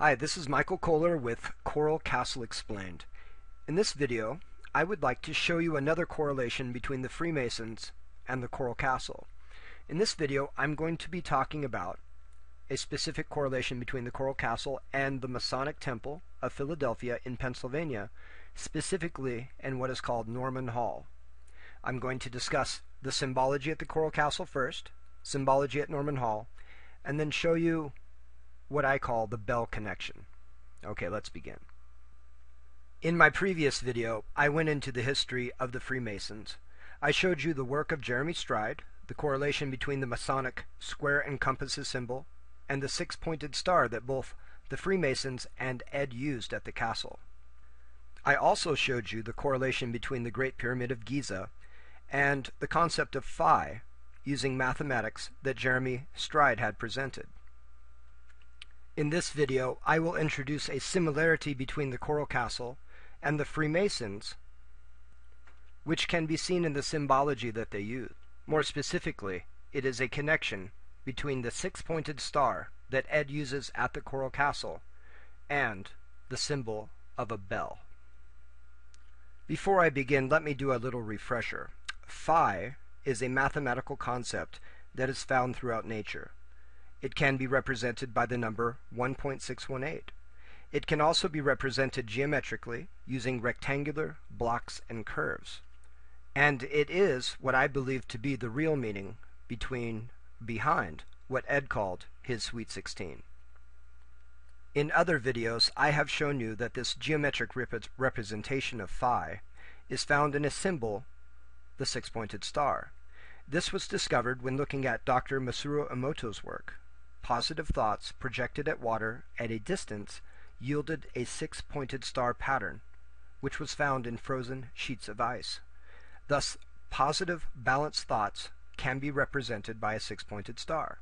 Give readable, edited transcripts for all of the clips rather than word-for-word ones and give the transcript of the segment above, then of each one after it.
Hi, this is Michael Kohler with Coral Castle Explained. In this video, I would like to show you another correlation between the Freemasons and the Coral Castle. In this video, I'm going to be talking about a specific correlation between the Coral Castle and the Masonic Temple of Philadelphia in Pennsylvania, specifically in what is called Norman Hall. I'm going to discuss the symbology at the Coral Castle first, symbology at Norman Hall, and then show you what I call the bell connection. Okay, let's begin. In my previous video, I went into the history of the Freemasons. I showed you the work of Jeremy Stride, the correlation between the Masonic square and compasses symbol, and the six-pointed star that both the Freemasons and Ed used at the castle. I also showed you the correlation between the Great Pyramid of Giza and the concept of phi using mathematics that Jeremy Stride had presented. In this video, I will introduce a similarity between the Coral Castle and the Freemasons, which can be seen in the symbology that they use. More specifically, it is a connection between the six-pointed star that Ed uses at the Coral Castle and the symbol of a bell. Before I begin, let me do a little refresher. Phi is a mathematical concept that is found throughout nature. It can be represented by the number 1.618. It can also be represented geometrically using rectangular blocks and curves. And it is what I believe to be the real meaning behind what Ed called his Sweet 16. In other videos, I have shown you that this geometric representation of phi is found in a symbol, the six-pointed star. This was discovered when looking at Dr. Masaru Emoto's work. Positive thoughts projected at water at a distance yielded a six-pointed star pattern, which was found in frozen sheets of ice. Thus, positive, balanced thoughts can be represented by a six-pointed star.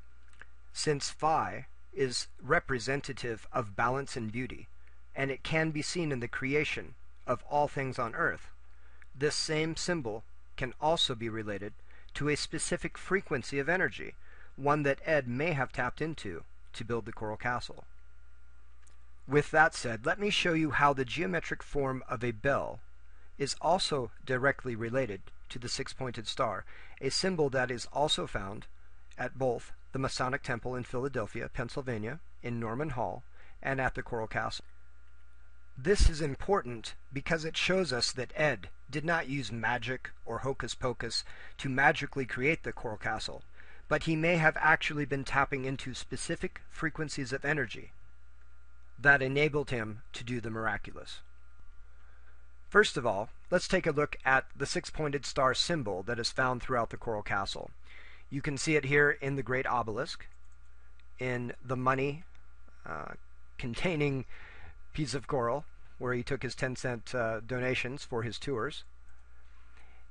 Since phi is representative of balance and beauty, and it can be seen in the creation of all things on earth, this same symbol can also be related to a specific frequency of energy, one that Ed may have tapped into to build the Coral Castle. With that said, let me show you how the geometric form of a bell is also directly related to the six-pointed star, a symbol that is also found at both the Masonic Temple in Philadelphia, Pennsylvania, in Norman Hall, and at the Coral Castle. This is important because it shows us that Ed did not use magic or hocus pocus to magically create the Coral Castle, but he may have actually been tapping into specific frequencies of energy that enabled him to do the miraculous. First of all, let's take a look at the six-pointed star symbol that is found throughout the Coral Castle. You can see it here in the Great Obelisk, in the money containing piece of coral, where he took his 10-cent donations for his tours.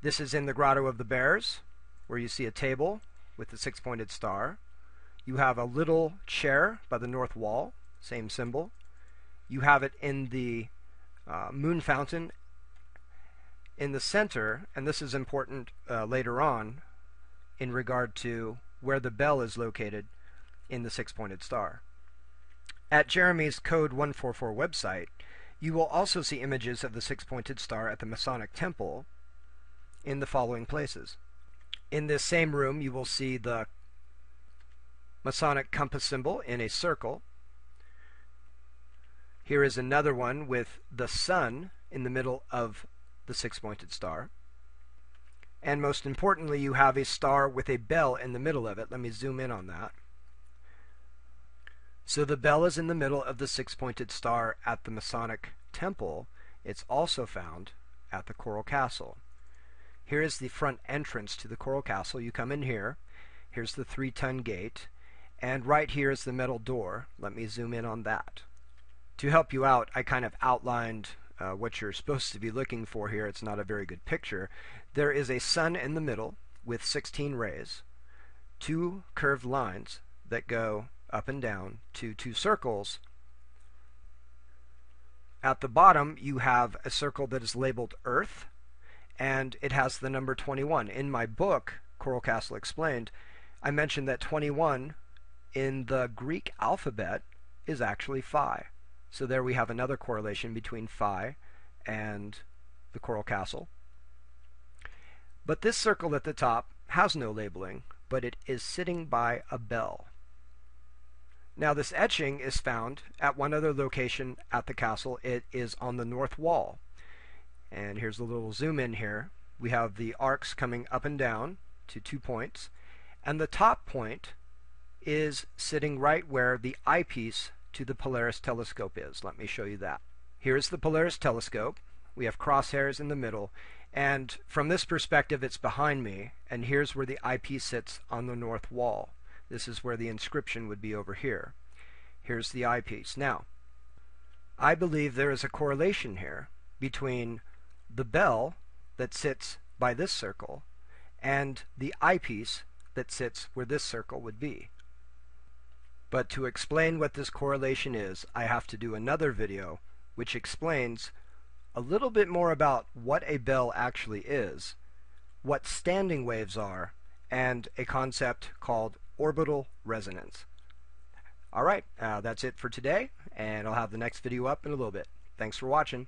This is in the Grotto of the Bears, where you see a table with the six-pointed star. You have a little chair by the north wall, same symbol. You have it in the moon fountain in the center, and this is important later on in regard to where the bell is located in the six-pointed star. At Jeremy's Code 144 website, you will also see images of the six-pointed star at the Masonic Temple in the following places. In this same room, you will see the Masonic compass symbol in a circle. Here is another one with the sun in the middle of the six-pointed star. And most importantly, you have a star with a bell in the middle of it. Let me zoom in on that. So the bell is in the middle of the six-pointed star at the Masonic Temple. It's also found at the Coral Castle. Here is the front entrance to the Coral Castle. You come in here. Here's the 3-ton gate. And right here is the metal door. Let me zoom in on that. To help you out, I kind of outlined what you're supposed to be looking for here. It's not a very good picture. There is a sun in the middle with 16 rays, two curved lines that go up and down to two circles. At the bottom, you have a circle that is labeled Earth, and it has the number 21. In my book, Coral Castle Explained, I mentioned that 21 in the Greek alphabet is actually phi. So there we have another correlation between phi and the coral castle. But this circle at the top has no labeling, but it is sitting by a bell. Now this etching is found at one other location at the castle. It is on the north wall. And here's a little zoom in here. We have the arcs coming up and down to 2 points, and the top point is sitting right where the eyepiece to the Polaris telescope is. Let me show you that. Here's the Polaris telescope. We have crosshairs in the middle, and from this perspective it's behind me, and here's where the eyepiece sits on the north wall. This is where the inscription would be over here. Here's the eyepiece. Now, I believe there is a correlation here between the bell that sits by this circle and the eyepiece that sits where this circle would be. But to explain what this correlation is, I have to do another video which explains a little bit more about what a bell actually is, what standing waves are, and a concept called orbital resonance. Alright, that's it for today, and I'll have the next video up in a little bit. Thanks for watching.